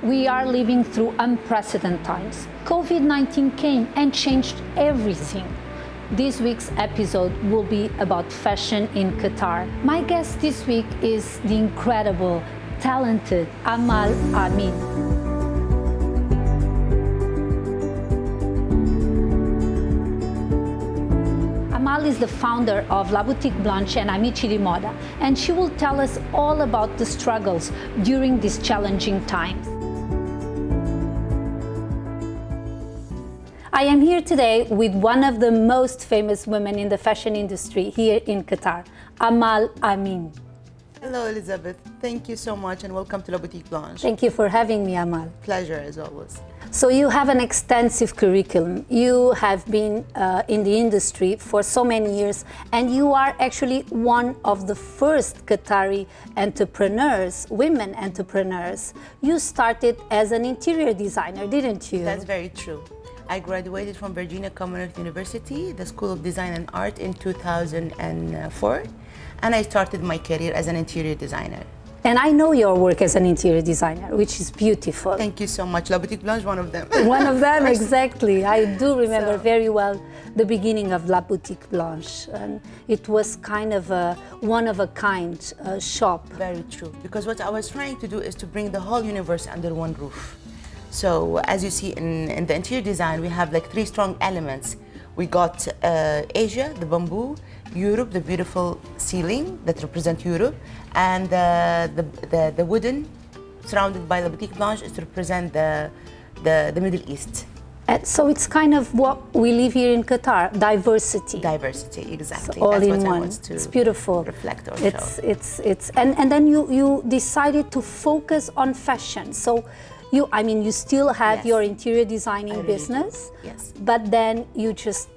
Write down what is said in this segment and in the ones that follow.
We are living through unprecedented times. COVID-19 came and changed everything. This week's episode will be about fashion in Qatar. My guest this week is the incredible, talented Amal Ameen. Amal is the founder of Boutique Blanche and Amici Di Moda, and she will tell us all about the struggles during these challenging times. I am here today with one of the most famous women in the fashion industry here in Qatar, Amal Ameen. Hello, Elizabeth. Thank you so much and welcome to La Boutique Blanche. Thank you for having me, Amal. Pleasure as always. So you have an extensive curriculum. You have been in the industry for so many years, and you are actually one of the first Qatari entrepreneurs, women entrepreneurs. You started as an interior designer, didn't you? That's very true. I graduated from Virginia Commonwealth University, the School of Design and Art in 2004, and I started my career as an interior designer. And I know your work as an interior designer, which is beautiful. Thank you so much. La Boutique Blanche, one of them. One of them, exactly. I do remember very well the beginning of La Boutique Blanche. And it was kind of a one-of-a-kind shop. Very true. Because what I was trying to do is to bring the whole universe under one roof. So as you see in the interior design, we have like three strong elements. We got Asia, the bamboo, Europe, the beautiful ceiling that represent Europe, and the wooden surrounded by the Boutique Blanche is to represent the Middle East. So it's kind of what we live here in Qatar, diversity. Diversity, exactly. So all That's in what one. I want to it's beautiful. Reflect or show. And then you decided to focus on fashion. So you still have your interior designing business, yes, but then you just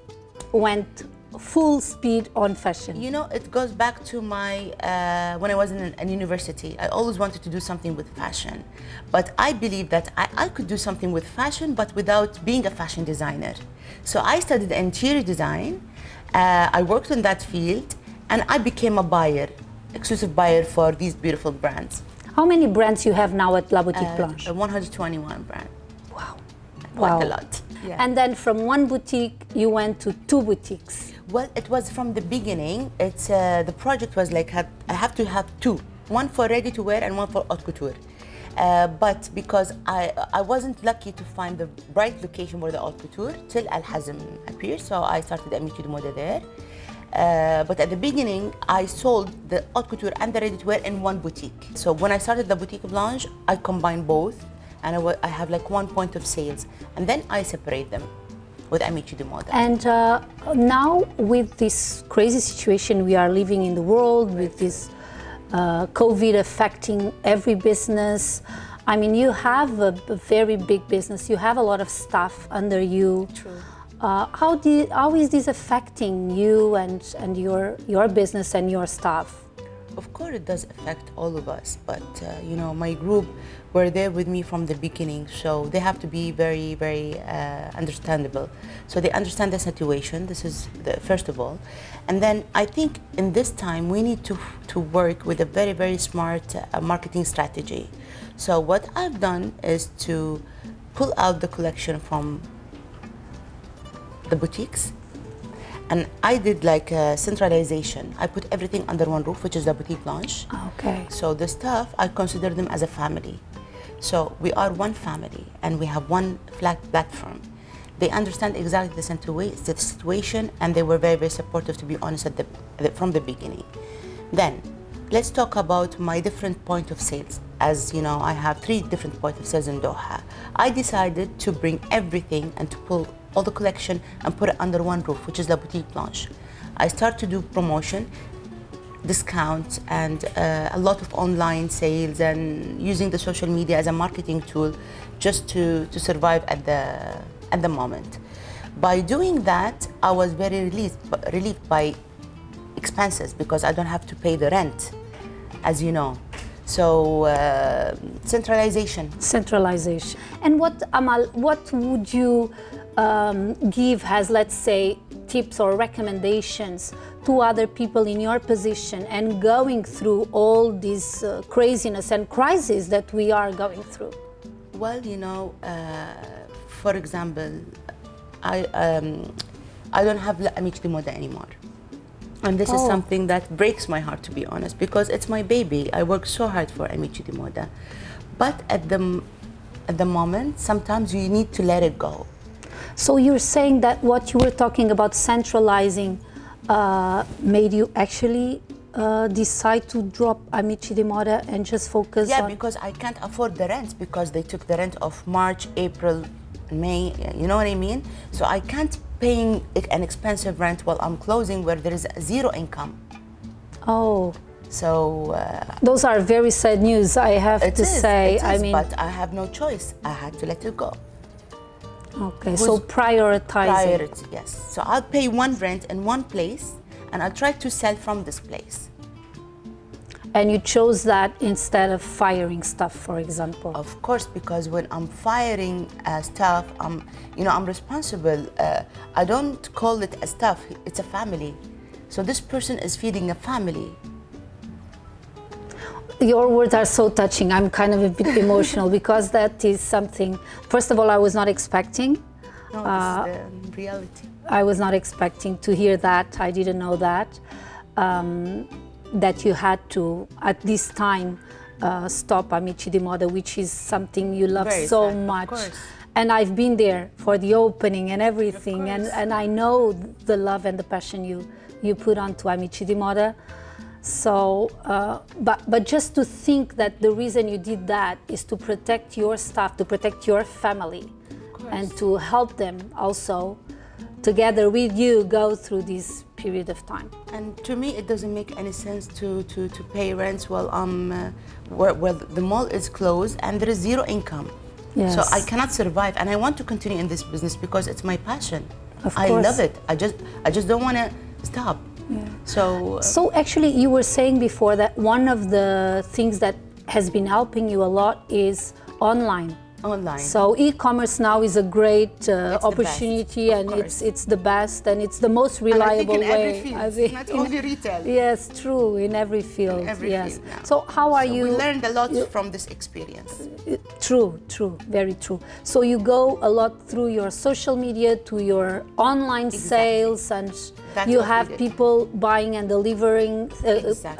went full speed on fashion. You know, it goes back to my, when I was in university, I always wanted to do something with fashion. But I believe that I could do something with fashion, but without being a fashion designer. So I studied interior design, I worked in that field, and I became a buyer, exclusive buyer for these beautiful brands. How many brands you have now at La Boutique Blanche? 121 brands. Wow. Quite a lot. Yeah. And then from one boutique, you went to two boutiques. Well, it was from the beginning. It's the project was like I have to have two, one for ready to wear and one for haute couture. But because I wasn't lucky to find the right location for the haute couture till Al Hazm appeared, so I started Amici Di Moda there. But at the beginning, I sold the haute couture and the ready to wear in one boutique. So when I started the Boutique Blanche, I combined both, and I have like one point of sales, and then I separate them with Amici Di Moda. And now with this crazy situation we are living in the world, with this COVID affecting every business, I mean, you have a very big business, you have a lot of staff under you. True. How is this affecting you and your business and your staff? Of course it does affect all of us, but you know, my group were there with me from the beginning, so they have to be very, very understandable. So they understand the situation, this is first of all. And then I think in this time we need to work with a very, very smart marketing strategy. So what I've done is to pull out the collection from the boutiques, and I did like a centralization. I put everything under one roof, which is the Boutique Blanche. Okay. So the staff, I consider them as a family. So we are one family and we have one flat platform. They understand exactly the situation, and they were very, very supportive, to be honest, from the beginning. Then let's talk about my different point of sales. As you know, I have 3 different points of sales in Doha. I decided to bring everything and to pull all the collection and put it under one roof, which is La Boutique Blanche. I start to do promotion, discounts, and a lot of online sales, and using the social media as a marketing tool just to survive at the moment. By doing that, I was very relieved by expenses, because I don't have to pay the rent, as you know. So centralization. Centralization. And Amal, what would you give as, let's say, tips or recommendations to other people in your position and going through all this craziness and crisis that we are going through? Well, you know, for example, I don't have Amici Di Moda anymore. And this is something that breaks my heart, to be honest, because it's my baby. I work so hard for Amici Di Moda. But at the moment, sometimes you need to let it go. So you're saying that what you were talking about centralizing made you actually decide to drop Amici Di Moda and just focus on... Yeah, because I can't afford the rent, because they took the rent of March, April, May, you know what I mean? So I can't paying an expensive rent while I'm closing where there is zero income. Oh. So... those are very sad news, I have to say. I mean, but I have no choice. I had to let it go. Okay, so prioritizing. Priority, yes. So I'll pay one rent in one place, and I'll try to sell from this place. And you chose that instead of firing stuff, for example? Of course, because when I'm firing staff, I'm responsible. I don't call it a staff, it's a family. So this person is feeding a family. Your words are so touching. I'm kind of a bit emotional because that is something, first of all, I was not expecting. No, this is the reality. I was not expecting to hear that. I didn't know that. That you had to, at this time, stop Amici Di Moda, which is something you love so much. And I've been there for the opening and everything, and I know the love and the passion you put onto Amici Di Moda. So, but just to think that the reason you did that is to protect your staff, to protect your family, and to help them also, together with you, go through this period of time. And to me, it doesn't make any sense to pay rents while where the mall is closed and there is zero income. Yes. So I cannot survive, and I want to continue in this business because it's my passion. Of I course. love it. I just don't want to stop. Yeah. So actually, you were saying before that one of the things that has been helping you a lot is online. Online. So e-commerce now is a great opportunity, and it's the best, and it's the most reliable and I way. think in every field, not only retail. Yes, true, in every field. In every yes. field, yeah. So how are you? We learned a lot from this experience. True, very true. So you go a lot through your social media to your online sales, and you have people buying and delivering.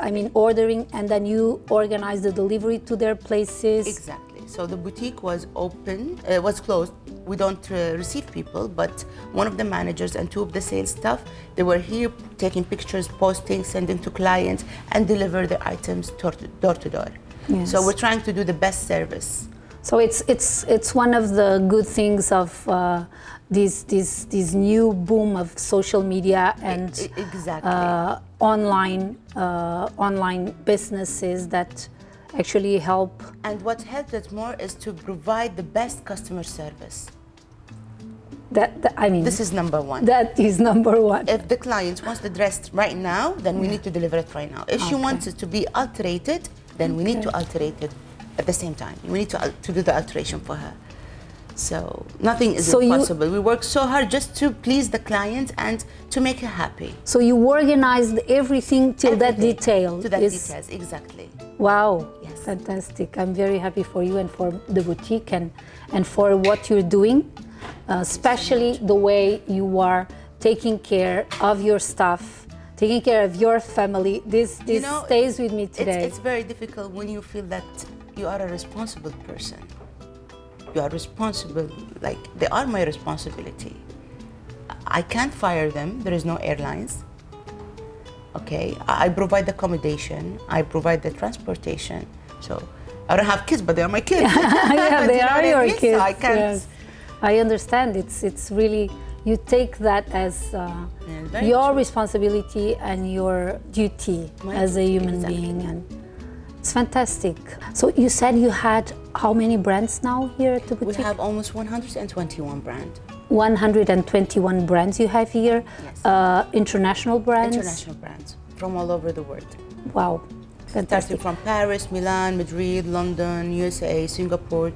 I mean, ordering, and then you organize the delivery to their places. Exactly. So the boutique was open, was closed. We don't receive people, but one of the managers and two of the sales staff, they were here taking pictures, posting, sending to clients, and deliver the items door to door. Yes. So we're trying to do the best service. So it's one of the good things of this new boom of social media and online businesses that actually help. And what helped us more is to provide the best customer service. I mean, this is number one. That is number one. If the client wants the dress right now, then we need to deliver it right now. If she wants it to be alterated, then we need to alter it at the same time. We need to do the alteration for her. So nothing is impossible. We work so hard just to please the client and to make her happy. So you organized everything till that detail. To that details, exactly. Wow, yes. Fantastic. I'm very happy for you and for the boutique and for what you're doing, especially the way you are taking care of your staff, taking care of your family. This stays with me today. It's very difficult when you feel that you are a responsible person. You are responsible, like they are my responsibility. I can't fire them, there is no airlines. Okay, I provide the accommodation, I provide the transportation. So I don't have kids, but they are my kids. Yeah, they are your kids. So I can't. Yes. I understand. It's really, you take that as your responsibility and your duty as a human being, and it's fantastic. So you said you had how many brands now here at the boutique? We have almost 121 brands. 121 brands you have here? Yes. International brands? International brands from all over the world. Wow, fantastic. Starting from Paris, Milan, Madrid, London, USA, Singapore,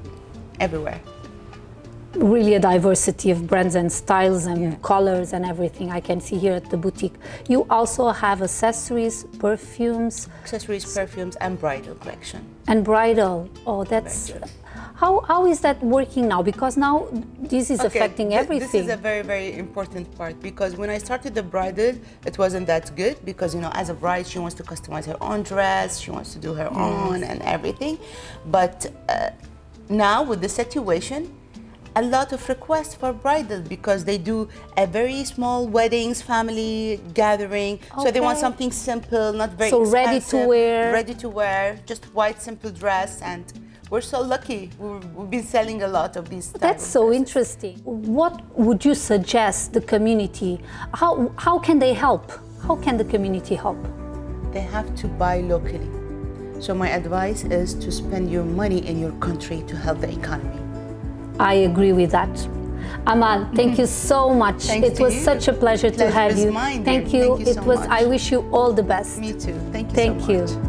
everywhere. Really a diversity of brands and styles and colors and everything I can see here at the boutique. You also have accessories, perfumes. Accessories, perfumes, and bridal collection. And bridal. Oh, that's... How is that working now? Because now this is affecting everything. This is a very, very important part, because when I started the bridal, it wasn't that good, because, you know, as a bride, she wants to customize her own dress, she wants to do her own and everything. But now with the situation, a lot of requests for bridal, because they do a very small weddings, family gathering. So they want something simple, not very expensive. Ready to wear. Ready to wear, just white, simple dress. And we're so lucky. We've been selling a lot of these. That's so interesting. What would you suggest the community? How can they help? How can the community help? They have to buy locally. So my advice is to spend your money in your country to help the economy. I agree with that. Amal, thank you so much. It was such a pleasure to have you. Mine, thank you. Thank you so much. I wish you all the best. Me too. Thank you so much. Thank you.